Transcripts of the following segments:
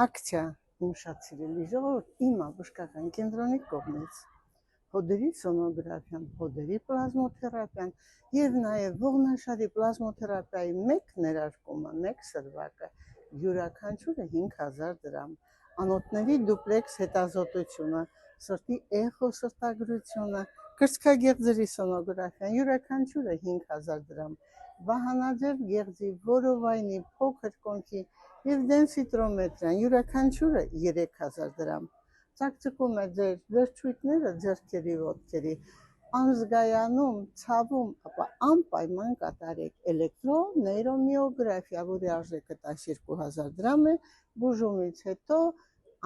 Ակցիա իմ շատ սիրելի ժողովուրդ, իմ բժշկական կենտրոնի կողմից հոդերի սոնոգրաֆիան, հոդերի պլազմոթերապիան եւ նաեւ ողնաշարի պլազմոթերապիայի մեկ ներարկումը, մեկ սրվակը յուրաքանչյուրը 5000 դրամ, անոթների դուպլեքս հետազոտությունը, սրտի էխո սրտագրությունը, կրծքագեղձերի սոնոգրաֆիան յուրաքանչյուրը 5000 դրամ, վահանաձև գեղձի, որովայնի, փոքր կոնքի եւ դենսիտրոմետրիան յուրաքանչյուրը 3000 դրամ, ծակծկում է ձեր վերջույթները ձեռքերի ոտքերի, անզգայանում, ցավում, ապա անպայման կատարեք էլեկտրոնեյրոմիոգրաֆիա, որի արժեքը 12000 դրամ է, բուժումից հետո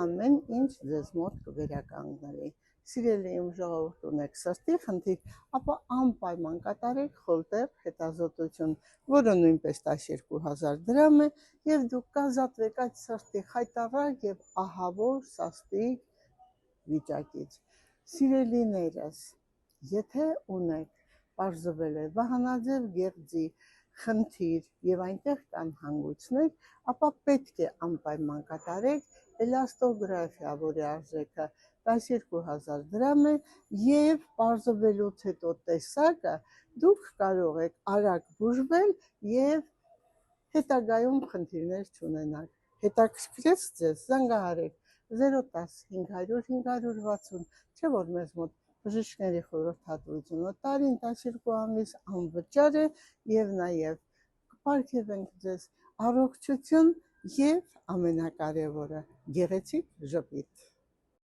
ամեն ինչ ձեզ մոտ կվերականգնվի։ Սիրելի իմ ժողովուրդ, ունեք սրտի խնդիր, ապա անպայման կատարեք խոլտեր հետազոտություն, որը նույնպես 12000 դրամ է, եւ դուք կազատվեք այդ սրտի խայտառակ եւ ահավոր սաստիկ վիճակից։ Սիրելիներս, եթե ունեք պարզվել է վահանաձև գեղձի խնդիր եւ այնտեղ կան հանգույցներ, ապա պետք է անպայման կատարեք էլաստոգրաֆիա, որի արժեքը 12000 դրամ է, եւ պարզվելուց հետո տեսակը դուք կարող եք արագ բուժվել եւ հետագայում խնդիրներ չունենալ։ Հետաքրքրեց ձեզ, զանգահարեք 010 500 560, չէ որ մեզ մոտ բժիշկների խորհրդատվությունը տարին 12 ամիս անվճար է եւ նաեւ կպարգևենք ձեզ առողջություն եւ ամենակարևորը գեղեցիկ ժպիտ։